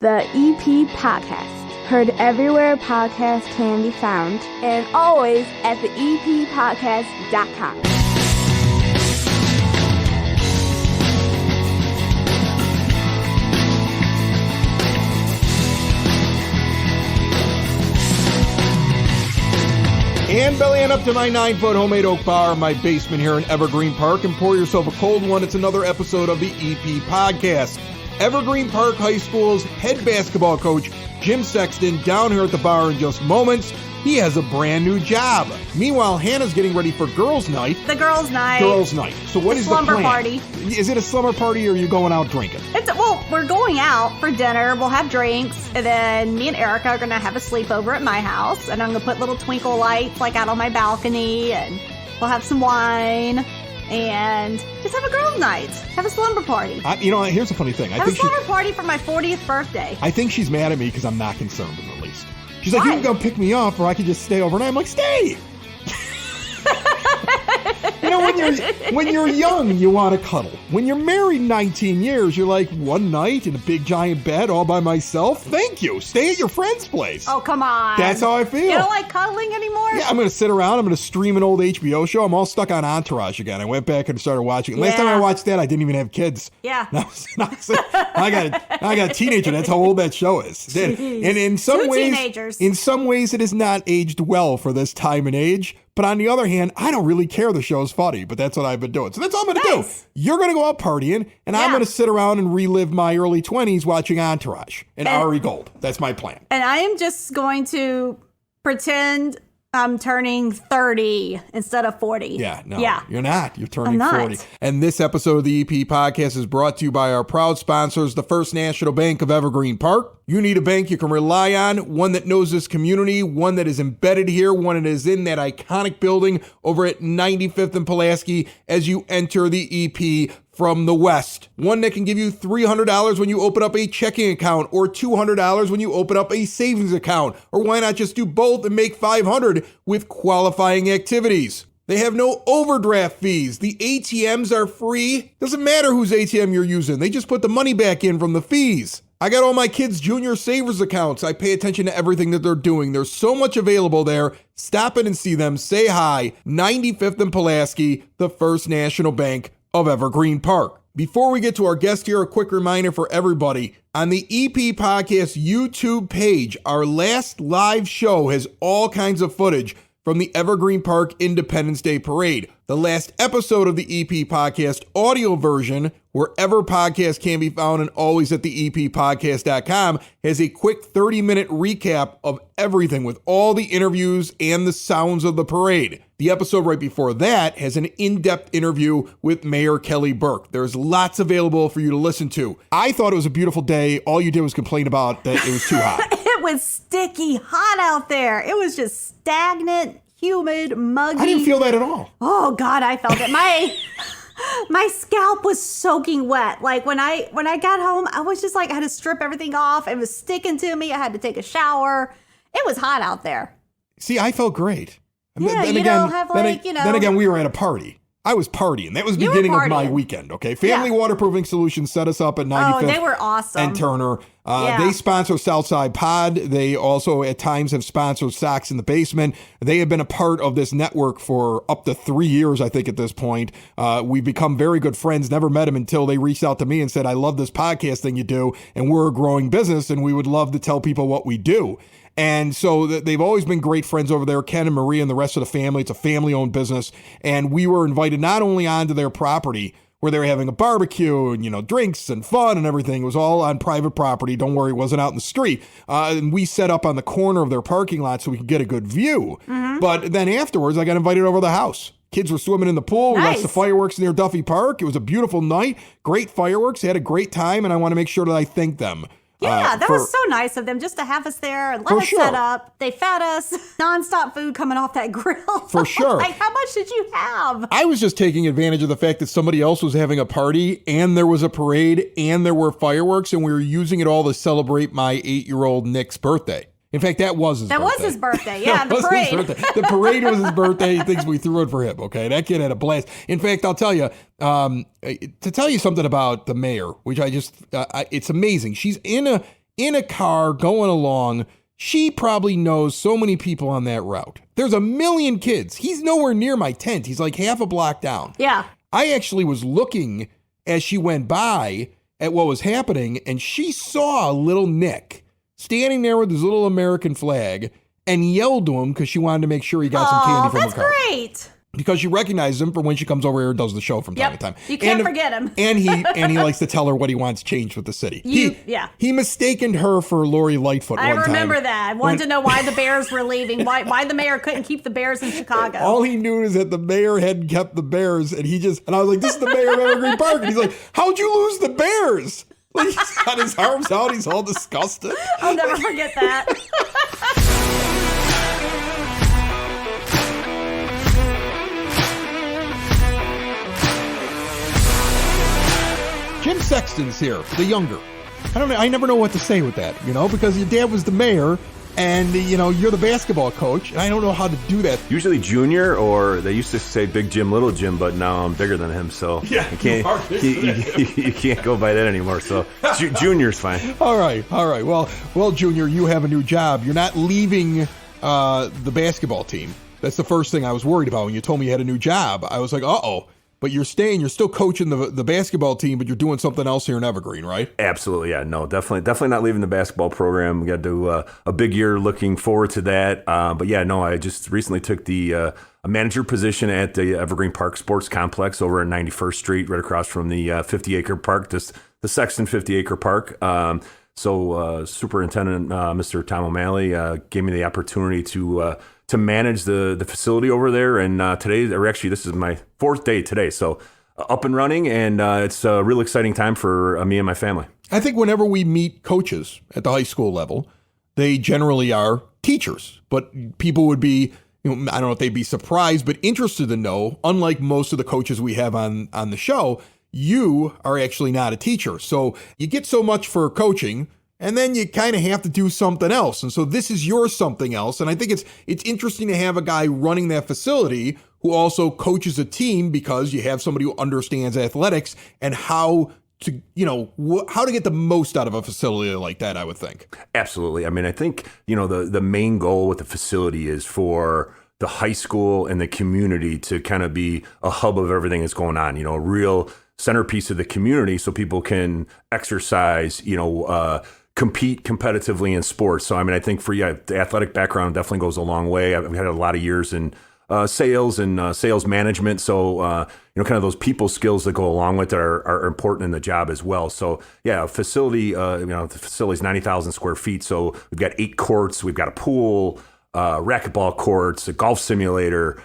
The EPCHS. Heard everywhere podcasts can be found, and always at the EPCHS.com. And belly on up to my 9-foot homemade oak bar in my basement here in Evergreen Park and pour yourself a cold one. It's another episode of the EP Podcast. Evergreen Park High School's head basketball coach, Jim Sexton, down here at the bar in just moments. He has a brand new job. Meanwhile, Hannah's getting ready for girls' night. The girls' night. Girls' night. So what is the plan? Slumber party. Is it a slumber party or are you going out drinking? Well, we're going out for dinner. We'll have drinks, and then me and Erica are going to have a sleepover at my house, and I'm going to put little twinkle lights like out on my balcony, and we'll have some wine, and just have a girls' night. Have a slumber party. Here's a funny thing. Have a slumber party for my 40th birthday. I think she's mad at me because I'm not concerned in the least. She's like, Why? you can come pick me up or I could just stay overnight. I'm like, stay! When you're young, you want to cuddle. When you're married 19 years, you're like, one night in a big giant bed all by myself? Thank you. Stay at your friend's place. Oh, come on. That's how I feel. You don't like cuddling anymore? Yeah, I'm going to sit around. I'm going to stream an old HBO show. I'm all stuck on Entourage again. I went back and started watching it. Last time I watched that, I didn't even have kids. Yeah. I got a teenager. That's how old that show is. And in some ways, it has not aged well for this time and age. But on the other hand, I don't really care the show's funny, but that's what I've been doing. So that's all I'm going to do. You're going to go out partying, and I'm going to sit around and relive my early 20s watching Entourage and Ari Gold. That's my plan. And I am just going to pretend I'm turning 30 instead of 40. Yeah, you're not. You're turning 40. Not. And this episode of the EP Podcast is brought to you by our proud sponsors, the First National Bank of Evergreen Park. You need a bank you can rely on, one that knows this community, one that is embedded here, one that is in that iconic building over at 95th and Pulaski as you enter the EP from the west. One that can give you $300 when you open up a checking account or $200 when you open up a savings account. Or why not just do both and make $500 with qualifying activities? They have no overdraft fees. The ATMs are free. Doesn't matter whose ATM you're using. They just put the money back in from the fees. I got all my kids' junior savers accounts. I pay attention to everything that they're doing. There's so much available there. Stop in and see them. Say hi. 95th and Pulaski, the First National Bank of Evergreen Park. Before we get to our guest here, a quick reminder for everybody. On the EP Podcast YouTube page, our last live show has all kinds of footage from the Evergreen Park Independence Day Parade. The last episode of the EP Podcast audio version, wherever podcasts can be found and always at the EPCHS.com, has a quick 30-minute recap of everything with all the interviews and the sounds of the parade. The episode right before that has an in-depth interview with Mayor Kelly Burke. There's lots available for you to listen to. I thought it was a beautiful day. All you did was complain about that it was too hot. It was sticky hot out there. It was just stagnant, humid, muggy. I didn't feel that at all. Oh God, I felt it. My scalp was soaking wet. Like when I got home, I was just like, I had to strip everything off. It was sticking to me. I had to take a shower. It was hot out there. See, I felt great. Yeah, then again, we were at a party. I was partying. That was the beginning of my weekend, okay? Family Waterproofing Solutions set us up at 95th. Oh, they were awesome. And Turner. They sponsor Southside Pod. They also at times have sponsored Socks in the Basement. They have been a part of this network for up to 3 years, I think, at this point. We've become very good friends. Never met them until they reached out to me and said, I love this podcast thing you do, and we're a growing business, and we would love to tell people what we do. And so they've always been great friends over there, Ken and Marie and the rest of the family. It's a family-owned business. And we were invited not only onto their property where they were having a barbecue and, drinks and fun and everything. It was all on private property. Don't worry, it wasn't out in the street. And we set up on the corner of their parking lot so we could get a good view. Mm-hmm. But then afterwards, I got invited over to the house. Kids were swimming in the pool. We watched the fireworks near Duffy Park. It was a beautiful night. Great fireworks. They had a great time, and I want to make sure that I thank them. Yeah, that was so nice of them just to have us there and let us set up. They fed us nonstop food coming off that grill. For sure. Like, how much did you have? I was just taking advantage of the fact that somebody else was having a party and there was a parade and there were fireworks and we were using it all to celebrate my 8-year-old Nick's birthday. In fact, that was his birthday. That was his birthday, yeah, the parade. The parade was his birthday. He thinks we threw it for him, okay? That kid had a blast. In fact, I'll tell you, to tell you something about the mayor, which I just, it's amazing. She's in in a car going along. She probably knows so many people on that route. There's a million kids. He's nowhere near my tent. He's like half a block down. Yeah. I actually was looking as she went by at what was happening, and she saw little Nick standing there with his little American flag and yelled to him because she wanted to make sure he got some candy from her car. That's great. Because she recognizes him from when she comes over here and does the show from time to time. You can't forget him. And he likes to tell her what he wants changed with the city. He mistaken her for Lori Lightfoot one time. I remember that. I wanted to know why the Bears were leaving, why the mayor couldn't keep the Bears in Chicago. All he knew is that the mayor hadn't kept the Bears, and I was like, this is the mayor of Evergreen Park. And he's like, how'd you lose the Bears? Like, he's got his arms out, he's all disgusted. I'll never forget that. Jim Sexton's here, the younger. I never know what to say with that, because your dad was the mayor and, you're the basketball coach, and I don't know how to do that. Usually junior, or they used to say Big Jim, Little Jim, but now I'm bigger than him, so you can't go by that anymore, so junior's fine. All right. Well, Junior, you have a new job. You're not leaving the basketball team. That's the first thing I was worried about when you told me you had a new job. I was like, uh-oh. But you're still coaching the basketball team, but you're doing something else here in Evergreen, right? Absolutely, yeah. No, definitely not leaving the basketball program. We got to do a big year, looking forward to that. But yeah, no, I just recently took the a manager position at the Evergreen Park Sports Complex over at 91st Street, right across from the 50-acre park, the Sexton 50-acre park. So Superintendent Mr. Tom O'Malley gave me the opportunity to manage the facility over there. And this is my 4th day today. So up and running, and it's a real exciting time for me and my family. I think whenever we meet coaches at the high school level, they generally are teachers. But people would be, I don't know if they'd be surprised, but interested to know, unlike most of the coaches we have on the show, you are actually not a teacher. So you get so much for coaching, and then you kind of have to do something else. And so this is your something else. And I think it's interesting to have a guy running that facility who also coaches a team, because you have somebody who understands athletics and how to, how to get the most out of a facility like that, I would think. Absolutely. I mean, I think, the main goal with the facility is for the high school and the community to kind of be a hub of everything that's going on, a real centerpiece of the community so people can exercise, compete competitively in sports. So, I mean, I think the athletic background definitely goes a long way. I've had a lot of years in sales and sales management. So, kind of those people skills that go along with it are important in the job as well. So, yeah, a facility, the facility is 90,000 square feet. So we've got 8 courts, we've got a pool, racquetball courts, a golf simulator,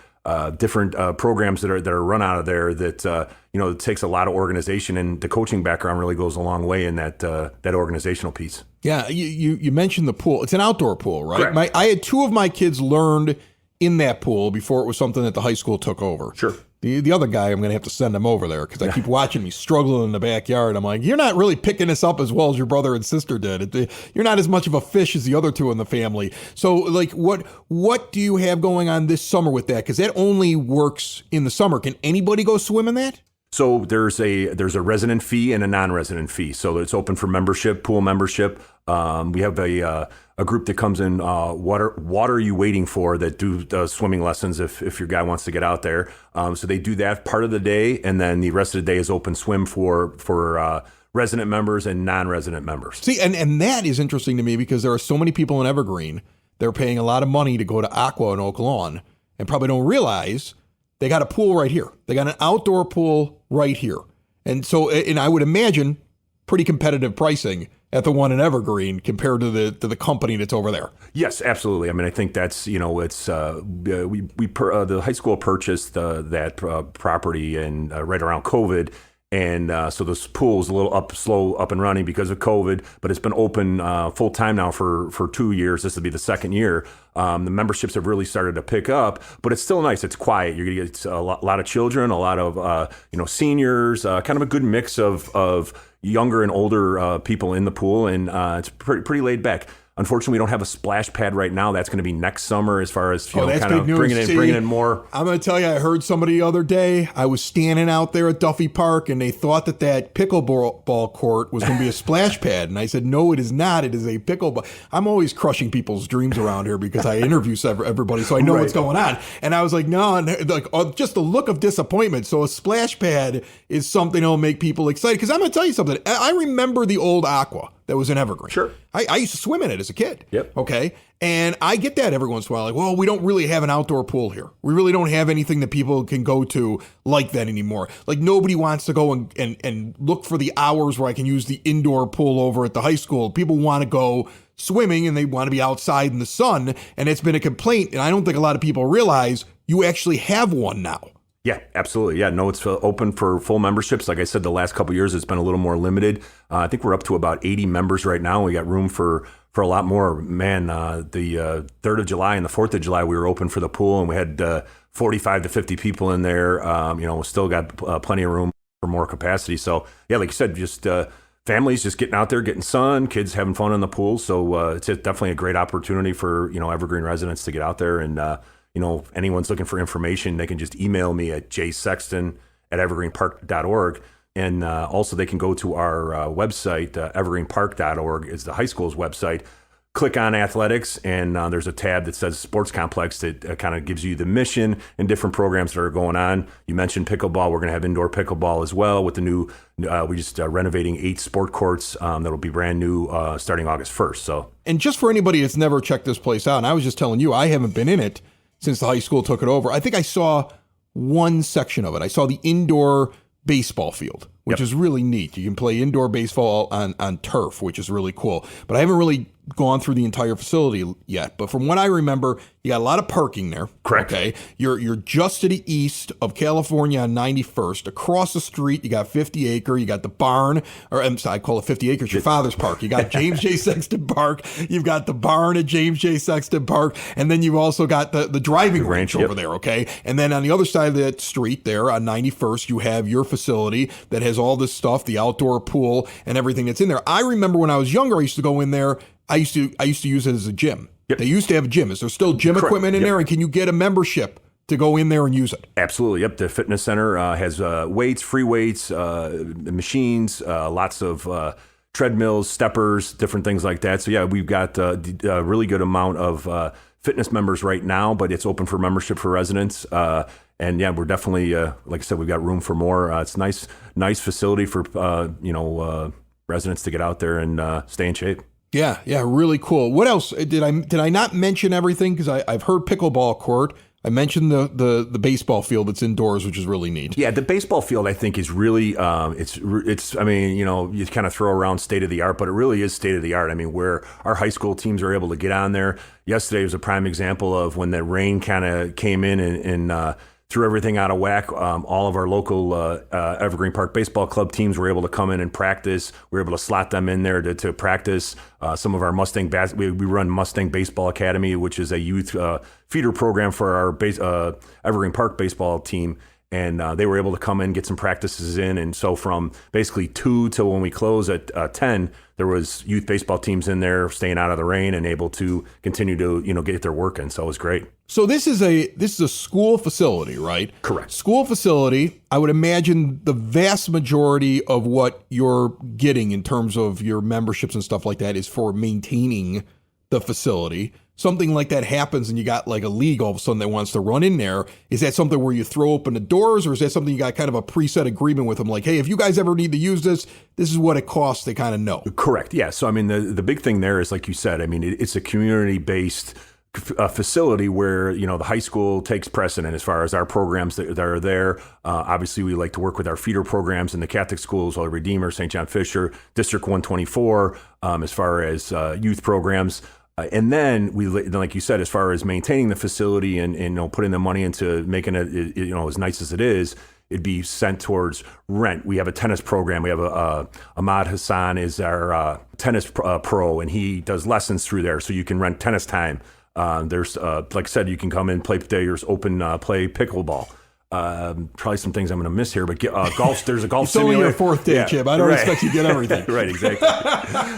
different programs that are run out of there that, it takes a lot of organization, and the coaching background really goes a long way in that organizational piece. Yeah, you mentioned the pool. It's an outdoor pool, right? Correct. I had 2 of my kids learned in that pool before it was something that the high school took over. Sure. The other guy, I'm going to have to send him over there because I keep watching me struggling in the backyard. I'm like, you're not really picking this up as well as your brother and sister did. You're not as much of a fish as the other 2 in the family. So, like, what do you have going on this summer with that? Because that only works in the summer. Can anybody go swim in that? So there's a resident fee and a non-resident fee. So it's open for membership, pool membership. We have a group that comes in. What are you waiting for? That do swimming lessons if your guy wants to get out there. So they do that part of the day, and then the rest of the day is open swim for resident members and non-resident members. See, and that is interesting to me because there are so many people in Evergreen. They're paying a lot of money to go to Aqua and Oak Lawn, and probably don't realize they got a pool right here. They got an outdoor pool right here. And so, and I would imagine pretty competitive pricing at the one in Evergreen compared to the company that's over there. Yes, absolutely. I mean, I think that's, it's, the high school purchased that property and right around COVID. And so this pool is a little slow up and running because of COVID, but it's been open full time now for 2 years. This will be the 2nd year. The memberships have really started to pick up, but it's still nice. It's quiet. You're gonna get a lot of children, a lot of seniors, kind of a good mix of younger and older people in the pool, and it's pretty laid back. Unfortunately, we don't have a splash pad right now. That's going to be next summer as far as that's kind of big news. bringing in more. I'm going to tell you, I heard somebody the other day, I was standing out there at Duffy Park and they thought that pickleball court was going to be a splash pad. And I said, no, it is not. It is a pickleball. I'm always crushing people's dreams around here because I interview everybody, so I know what's going on. And I was like, no, and like just the look of disappointment. So a splash pad is something that'll make people excited. Because I'm going to tell you something. I remember the old Aqua that was in Evergreen. Sure. I used to swim in it as a kid. Yep. Okay. And I get that every once in a while. Like, well, we don't really have an outdoor pool here. We really don't have anything that people can go to like that anymore. Like nobody wants to go and look for the hours where I can use the indoor pool over at the high school. People want to go swimming and they want to be outside in the sun. And it's been a complaint. And I don't think a lot of people realize you actually have one now. Yeah, absolutely. Yeah, no, it's open for full memberships. Like I said, the last couple of years, it's been a little more limited. I think we're up to about 80 members right now. We got room for a lot more. Man, the 3rd of July and the 4th of July, we were open for the pool, and we had 45 to 50 people in there. Still got plenty of room for more capacity. So, yeah, like you said, just families just getting out there, getting sun, kids having fun in the pool. So it's definitely a great opportunity for, Evergreen residents to get out there and, anyone's looking for information, they can just email me at jsexton@evergreenpark.org. And also they can go to our website, evergreenpark.org is the high school's website. Click on athletics, and there's a tab that says sports complex that kind of gives you the mission and different programs that are going on. You mentioned pickleball. We're going to have indoor pickleball as well with the new, we just renovating 8 sport courts that'll be brand new starting August 1st. So, and just for anybody that's never checked this place out, and I was just telling you, I haven't been in it since the high school took it over. I think I saw one section of it. I saw the indoor baseball field, which is really neat. You can play indoor baseball on turf, which is really cool. But I haven't really gone through the entire facility yet. But from what I remember, you got a lot of parking there. Correct. Okay. You're just to the east of California on 91st. Across the street, you got 50 Acre. You got the barn, or I'm sorry, I call it 50 Acres, your father's park. You got James J. Sexton Park. You've got the barn at James J. Sexton Park. And then you've also got the driving range over there. Okay. And then on the other side of that street there on 91st, you have your facility that has all this stuff, the outdoor pool and everything that's in there. I remember when I was younger, I used to go in there. I used to use it as a gym. Yep. They used to have a gym. Is there still gym equipment in there? And can you get a membership to go in there and use it? Absolutely. Yep. The fitness center has weights, free weights, machines, lots of treadmills, steppers, different things like that. So yeah, we've got a really good amount of fitness members right now, but it's open for membership for residents. And yeah, we're definitely, like I said, we've got room for more. It's nice facility for, residents to get out there and stay in shape. Yeah, really cool. What else did I not mention everything? Because I've heard pickleball court. I mentioned the baseball field that's indoors, which is really neat. Yeah, the baseball field I think is really it's. I mean, you kind of throw around state of the art, but it really is state of the art. I mean, where our high school teams are able to get on there. Yesterday was a prime example of when the rain kind of came in and threw everything out of whack. All of our local Evergreen Park Baseball Club teams were able to come in and practice. We were able to slot them in there to practice. Some of our we run Mustang Baseball Academy, which is a youth feeder program for our Evergreen Park baseball team. And they were able to come in, get some practices in. And so from basically 2 till when we close at 10, there was youth baseball teams in there staying out of the rain and able to continue to, get their work in. So it was great. So this is a school facility, right? Correct. School facility. I would imagine the vast majority of what you're getting in terms of your memberships and stuff like that is for maintaining the facility. Something like that happens and you got like a league all of a sudden that wants to run in there. Is that something where you throw open the doors, or is that something you got kind of a preset agreement with them? Like, hey, if you guys ever need to use this is what it costs. They kind of know. Correct. Yeah. So, I mean, the big thing there is, like you said, I mean, it's a community-based facility where, the high school takes precedent as far as our programs that are there. Obviously, we like to work with our feeder programs in the Catholic schools, well, Redeemer, St. John Fisher, District 124, as far as youth programs. And then like you said, as far as maintaining the facility and putting the money into making it, as nice as it is, it'd be sent towards rent. We have a tennis program. We have Ahmad Hassan is our tennis pro, and he does lessons through there. So you can rent tennis time. There's, like I said, you can come in, play, there's open play pickleball. Probably some things I'm going to miss here, but golf. There's a golf it's simulator. Only your fourth day, Chip. I don't expect you to get everything. Right, exactly.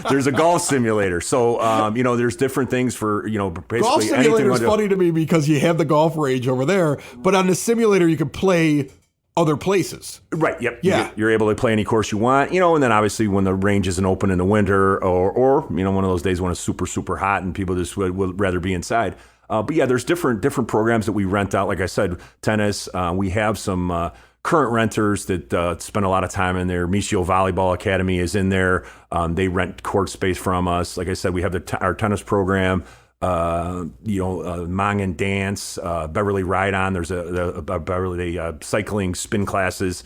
There's a golf simulator. So, there's different things for, basically Golf simulator is anything. funny to me because you have the golf range over there, but on the simulator you can play other places. Right. Yep. Yeah. You're able to play any course you want, and then obviously when the range isn't open in the winter or one of those days when it's super, super hot and people just would rather be inside. But yeah, there's different programs that we rent out. Like I said, tennis. We have some current renters that spend a lot of time in there. Michio Volleyball Academy is in there. They rent court space from us. Like I said, we have our tennis program. Mang and Dance, Beverly Ride On. There's a Beverly cycling spin classes.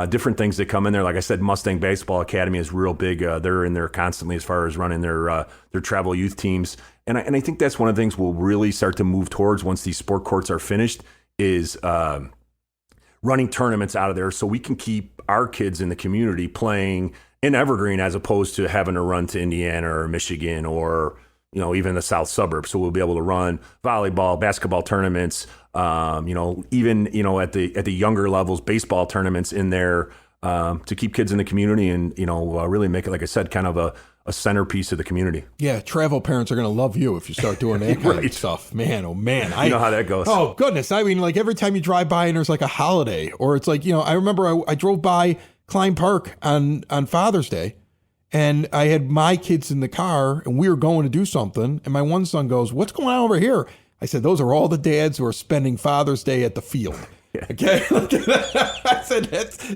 Different things that come in there. Like I said, Mustang Baseball Academy is real big. They're in there constantly as far as running their travel youth teams. And I think that's one of the things we'll really start to move towards once these sport courts are finished is running tournaments out of there so we can keep our kids in the community playing in Evergreen as opposed to having to run to Indiana or Michigan or even the south suburbs. So we'll be able to run volleyball, basketball tournaments, even at the younger levels, baseball tournaments in there to keep kids in the community and really make it, like I said, kind of a centerpiece of the community. Yeah, travel parents are going to love you if you start doing that kind of stuff. Man, oh man. You know how that goes. Oh, goodness. I mean, like every time you drive by and there's like a holiday or it's like, I remember I drove by Klein Park on Father's Day and I had my kids in the car and we were going to do something. And my one son goes, "What's going on over here?" I said, "Those are all the dads who are spending Father's Day at the field." Yeah. Okay. I said,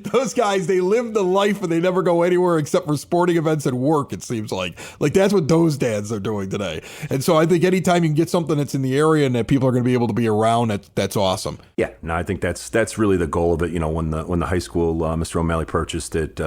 those guys, they live the life and they never go anywhere except for sporting events and work, it seems like. Like that's what those dads are doing today. And so I think anytime you can get something that's in the area and that people are going to be able to be around, that's awesome. Yeah. No, I think that's really the goal of it. When the high school, Mr. O'Malley purchased it,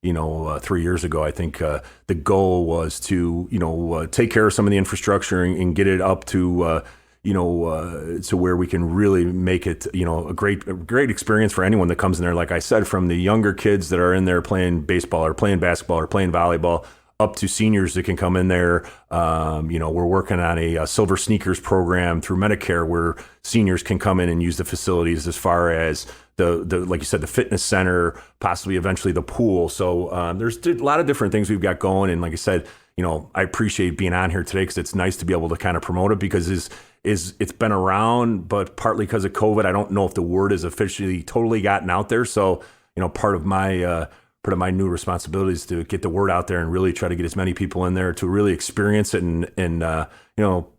3 years ago, I think the goal was to, take care of some of the infrastructure and get it up to, to where we can really make it, a great experience for anyone that comes in there. Like I said, from the younger kids that are in there playing baseball or playing basketball or playing volleyball up to seniors that can come in there. We're working on a Silver Sneakers program through Medicare where seniors can come in and use the facilities as far as the like you said, the fitness center, possibly eventually the pool. So there's a lot of different things we've got going. And like I said, I appreciate being on here today because it's nice to be able to kind of promote it because it's been around, but partly because of COVID, I don't know if the word has officially totally gotten out there. So, part of my new responsibility is to get the word out there and really try to get as many people in there to really experience it and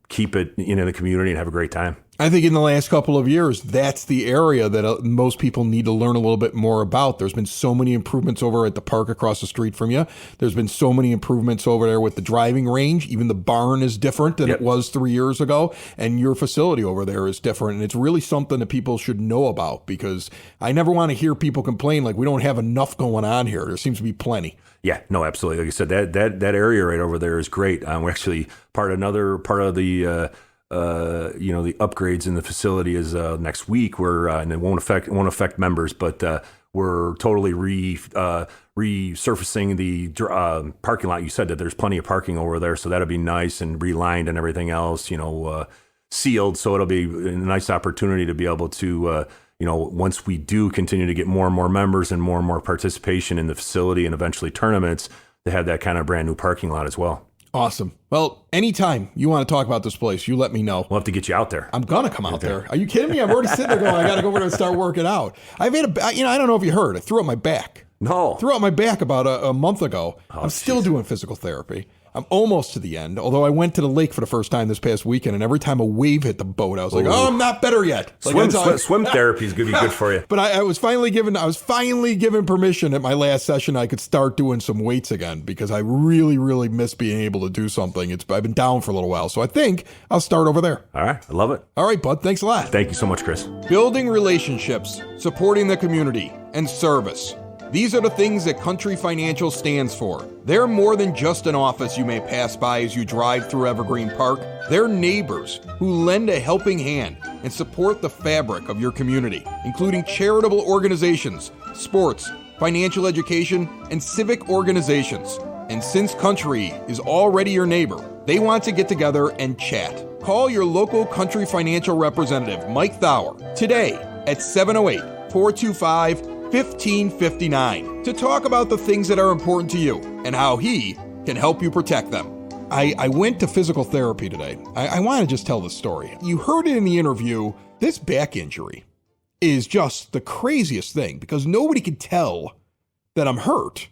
keep it in the community and have a great time. I think in the last couple of years, that's the area that most people need to learn a little bit more about. There's been so many improvements over at the park across the street from you. There's been so many improvements over there with the driving range. Even the barn is different than it was 3 years ago. And your facility over there is different. And it's really something that people should know about because I never want to hear people complain like we don't have enough going on here. There seems to be plenty. Yeah, no, absolutely. Like you said, that area right over there is great. We're actually another part of the the upgrades in the facility is next week. And it won't affect members, but we're totally resurfacing the parking lot. You said that there's plenty of parking over there, so that'll be nice and relined and everything else. Sealed, so it'll be a nice opportunity to be able to. Once we do continue to get more and more members and more participation in the facility and eventually tournaments, to have that kind of brand new parking lot as well. Awesome. Well, anytime you want to talk about this place, you let me know. We'll have to get you out there. I'm going to come out there. Are you kidding me? I'm already sitting there going, I got to go over there and start working out. I've had I don't know if you heard, I threw out my back. No. Threw out my back about a month ago. I'm still doing physical therapy. I'm almost to the end, although I went to the lake for the first time this past weekend, and every time a wave hit the boat, I was like, "Oh, I'm not better yet." Swim therapy is going to be good for you. But I was finally given permission at my last session. I could start doing some weights again because I really, really miss being able to do something. I've been down for a little while, so I think I'll start over there. All right, I love it. All right, bud. Thanks a lot. Thank you so much, Chris. Building relationships, supporting the community, and service. These are the things that Country Financial stands for. They're more than just an office you may pass by as you drive through Evergreen Park. They're neighbors who lend a helping hand and support the fabric of your community, including charitable organizations, sports, financial education, and civic organizations. And since Country is already your neighbor, they want to get together and chat. Call your local Country Financial representative, Mike Thauer, today at 708 888-425-1559 to talk about the things that are important to you and how he can help you protect them. I went to physical therapy today. I want to just tell this story. You heard it in the interview. This back injury is just the craziest thing because nobody can tell that I'm hurt.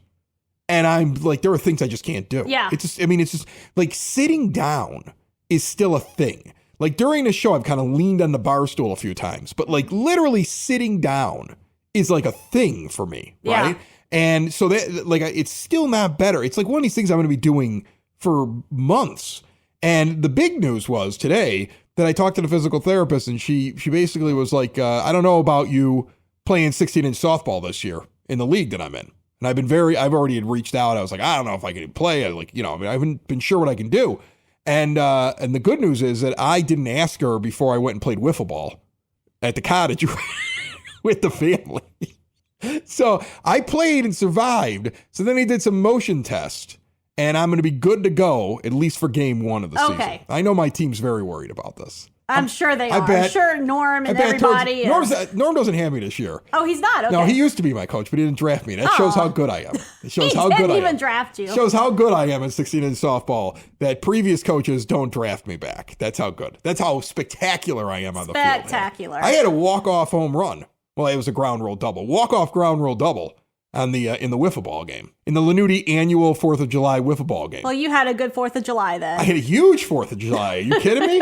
And I'm like, there are things I just can't do. Yeah. It's just like sitting down is still a thing. Like during the show, I've kind of leaned on the bar stool a few times, but like literally sitting down is like a thing for me. Right. Yeah. And so that like, it's still not better. It's like one of these things I'm going to be doing for months. And the big news was today that I talked to the physical therapist and she basically was like, I don't know about you playing 16-inch softball this year in the league that I'm in. And I've already had reached out. I was like, I don't know if I can play. I haven't been sure what I can do. And the good news is that I didn't ask her before I went and played wiffle ball at the cottage with the family. So I played and survived. So then he did some motion test. And I'm going to be good to go, at least for game one of the season. I know my team's very worried about this. I'm sure they are. I'm sure Norm and everybody. Norm doesn't have me this year. Oh, he's not? Okay. No, he used to be my coach, but he didn't draft me. That shows how good I am. It shows how good I am. He didn't even draft you. Shows how good I am at 16-inch softball that previous coaches don't draft me back. That's how good. That's how spectacular I am on the field. Spectacular. I had a walk-off home run. Well, it was a ground roll double. Walk-off ground roll double. On the in the wiffle ball game, in the Lanuti annual 4th of July wiffle ball game. Well, you had a good 4th of July then. I had a huge 4th of July. Are you kidding me?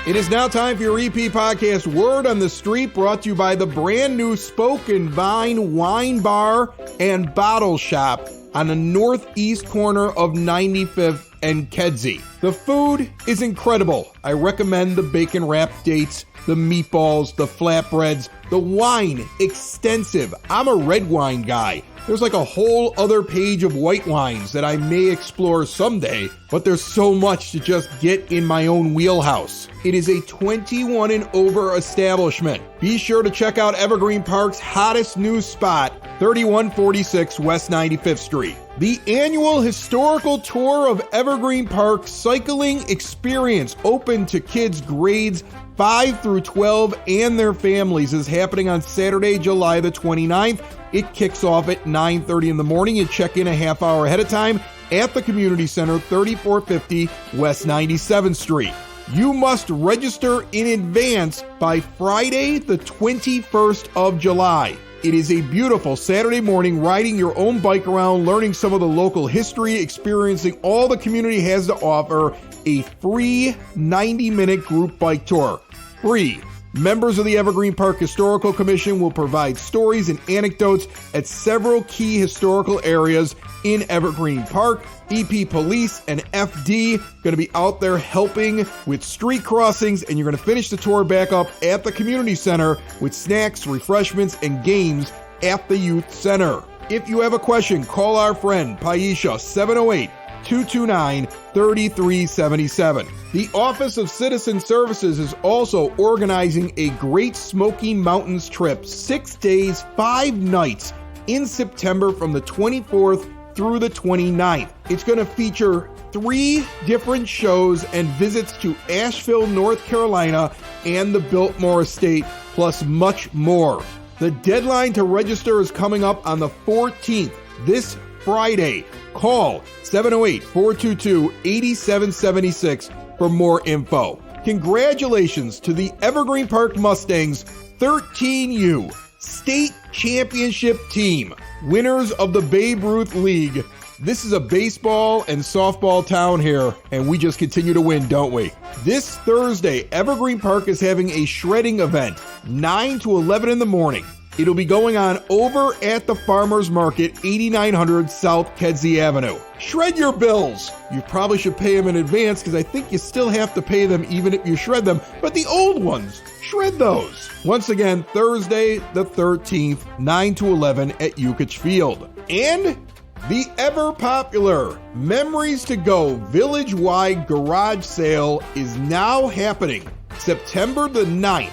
It is now time for your EP podcast, Word on the Street, brought to you by the brand new Spoken Vine Wine Bar and Bottle Shop on the northeast corner of 95th and Kedzie. The food is incredible. I recommend the bacon wrapped dates, the meatballs, the flatbreads, the wine, extensive. I'm a red wine guy. There's like a whole other page of white wines that I may explore someday, but there's so much to just get in my own wheelhouse. It is a 21 and over establishment. Be sure to check out Evergreen Park's hottest new spot, 3146 West 95th Street. The annual historical tour of Evergreen Park cycling experience, open to kids grades 5 through 12 and their families, is happening on Saturday, July the 29th. It kicks off at 9:30 in the morning. You check in a half hour ahead of time at the Community Center, 3450 West 97th Street. You must register in advance by Friday, the 21st of July. It is a beautiful Saturday morning, riding your own bike around, learning some of the local history, experiencing all the community has to offer, a free 90-minute group bike tour. Free. Members of the Evergreen Park Historical Commission will provide stories and anecdotes at several key historical areas in Evergreen Park. EP Police and FD going to be out there helping with street crossings, and you're going to finish the tour back up at the Community Center with snacks, refreshments, and games at the Youth Center. If you have a question, call our friend Paisha, 708-229-3377. The Office of Citizen Services is also organizing a Great Smoky Mountains trip, 6 days, 5 nights in September from the 24th through the 29th. It's going to feature 3 different shows and visits to Asheville, North Carolina, and the Biltmore Estate, plus much more. The deadline to register is coming up on the 14th, this Friday. Call 708-422-8776 for more info. Congratulations to the Evergreen Park Mustangs 13U State Championship Team, winners of the Babe Ruth League. This is a baseball and softball town here, and we just continue to win, don't we? This Thursday, Evergreen Park is having a shredding event, 9 to 11 in the morning. It'll be going on over at the Farmers Market, 8900 South Kedzie Avenue. Shred your bills. You probably should pay them in advance because I think you still have to pay them even if you shred them. But the old ones, shred those. Once again, Thursday the 13th, 9 to 11 at EPCHS Field. And The ever-popular Memories to Go village-wide garage sale is now happening September the 9th,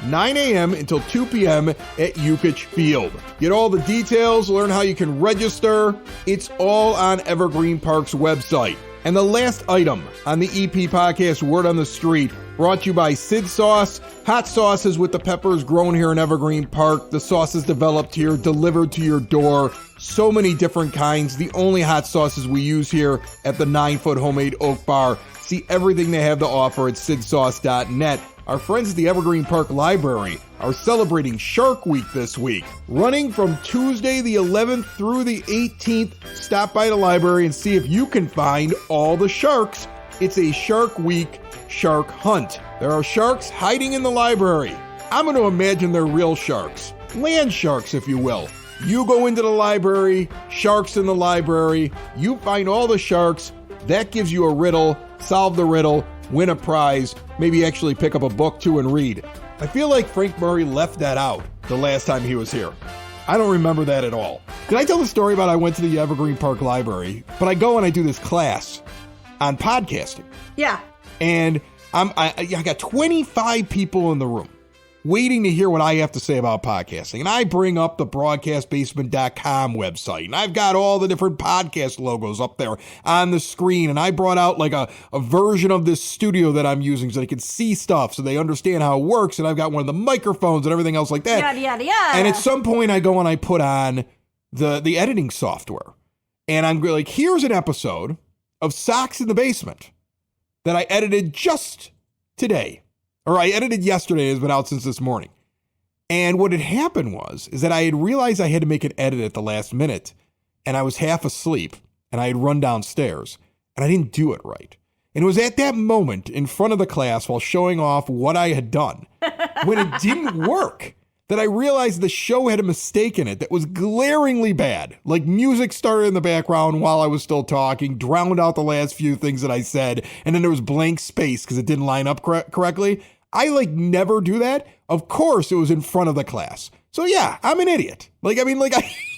9 a.m. until 2 p.m. at EPCHS Field. Get all the details, learn how you can register. It's all on Evergreen Park's website. And the last item on the EP podcast, Word on the Street, brought to you by Sid Sauce. Hot sauces with the peppers grown here in Evergreen Park. The sauce is developed here, delivered to your door. So many different kinds. The only hot sauces we use here at the 9-foot homemade oak bar. See everything they have to offer at sidsauce.net. Our friends at the Evergreen Park Library are celebrating Shark Week this week. Running from Tuesday the 11th through the 18th, stop by the library and see if you can find all the sharks. It's a Shark Week shark hunt. There are sharks hiding in the library. I'm going to imagine they're real sharks. Land sharks, if you will. You go into the library, sharks in the library, you find all the sharks. That gives you a riddle, solve the riddle, win a prize, maybe actually pick up a book too and read. I feel like Frank Murray left that out the last time he was here. I don't remember that at all. Did I tell the story about I went to the Evergreen Park Library, but I go and I do this class on podcasting. Yeah. And I got 25 people in the room waiting to hear what I have to say about podcasting. And I bring up the broadcastbasement.com website. And I've got all the different podcast logos up there on the screen. And I brought out like a version of this studio that I'm using so they can see stuff, so they understand how it works. And I've got one of the microphones and everything else like that. Yada, yada, yada. And at some point I go and I put on the editing software. And I'm like, here's an episode of Socks in the Basement that I edited just today. Or I edited yesterday, it's been out since this morning. And what had happened is that I had realized I had to make an edit at the last minute, and I was half asleep, and I had run downstairs, and I didn't do it right. And it was at that moment in front of the class while showing off what I had done, when it didn't work, that I realized the show had a mistake in it that was glaringly bad. Like music started in the background while I was still talking, drowned out the last few things that I said, and then there was blank space because it didn't line up correctly. I never do that. Of course, it was in front of the class. So yeah, I'm an idiot. I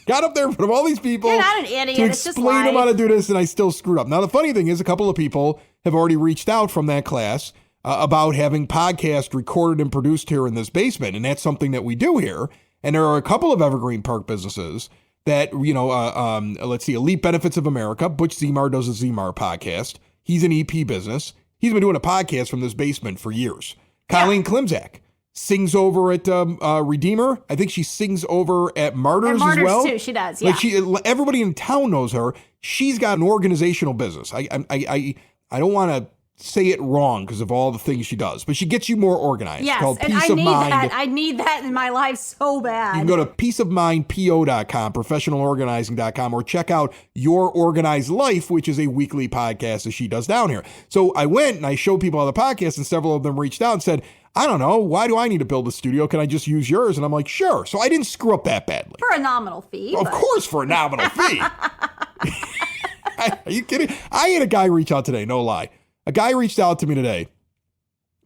got up there in front of all these people. You're not an idiot. To It's just explain them how life. to do this, and I still screwed up. Now, the funny thing is, a couple of people have already reached out from that class about having podcasts recorded and produced here in this basement, and that's something that we do here. And there are a couple of Evergreen Park businesses that, let's see, Elite Benefits of America. Butch Zemar does a Zemar podcast. He's an EP business. He's been doing a podcast from this basement for years. Colleen Klimczak sings over at Redeemer. I think she sings over at Martyrs as well. Too, she does, yeah. Everybody in town knows her. She's got an organizational business. I don't want to say it wrong because of all the things she does, but she gets you more organized. Yes, It's called and Peace of Mind. I need that in my life so bad. You can go to peaceofmindpo.com, professionalorganizing.com, or check out Your Organized Life, which is a weekly podcast that she does down here. So I went and I showed people on the podcast, and several of them reached out and said, I don't know, why do I need to build a studio? Can I just use yours? And I'm like, sure. So I didn't screw up that badly. For a nominal fee. Of course, for a nominal fee. Are you kidding? I had a guy reach out today, no lie. A guy reached out to me today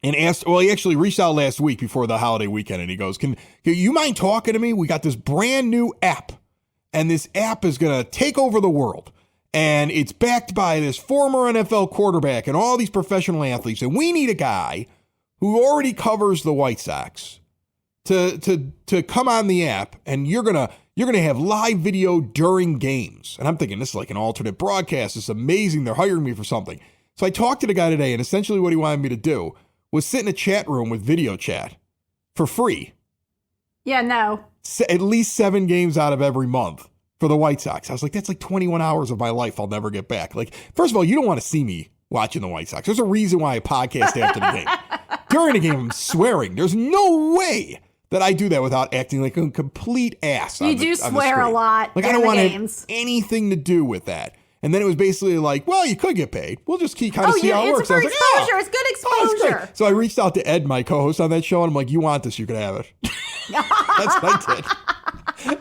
and asked, well, he actually reached out last week before the holiday weekend, and he goes, can you mind talking to me? We got this brand new app, and this app is going to take over the world. And it's backed by this former NFL quarterback and all these professional athletes. And we need a guy who already covers the White Sox to come on the app, and you're gonna have live video during games. And I'm thinking, this is like an alternate broadcast. It's amazing. They're hiring me for something. So I talked to the guy today, and essentially what he wanted me to do was sit in a chat room with video chat for free. Yeah, no. At least 7 games out of every month for the White Sox. I was like, that's like 21 hours of my life I'll never get back. First of all, you don't want to see me watching the White Sox. There's a reason why I podcast after the game. During the game, I'm swearing. There's no way that I do that without acting like a complete ass. You do swear a lot. I don't want to have anything to do with that. And then it was basically like, well, you could get paid. We'll just see how it works. It's for exposure. It's good exposure. So I reached out to Ed, my co-host on that show, and I'm like, you want this, you can have it. That's what I did.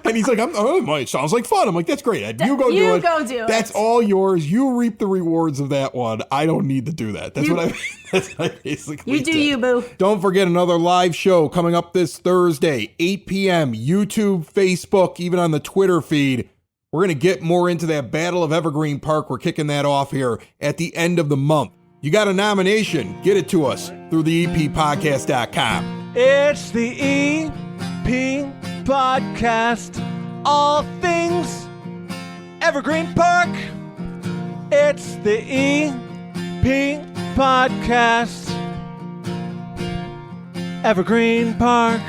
And he's like, it sounds like fun. I'm like, that's great, Ed. You go do it. That's all yours. You reap the rewards of that one. I don't need to do that. That's what I basically You do did. you, boo. Don't forget another live show coming up this Thursday, 8 p.m., YouTube, Facebook, even on the Twitter feed. We're going to get more into that Battle of Evergreen Park. We're kicking that off here at the end of the month. You got a nomination, get it to us through the EPPodcast.com. It's the EP Podcast. All things Evergreen Park. It's the EP Podcast. Evergreen Park.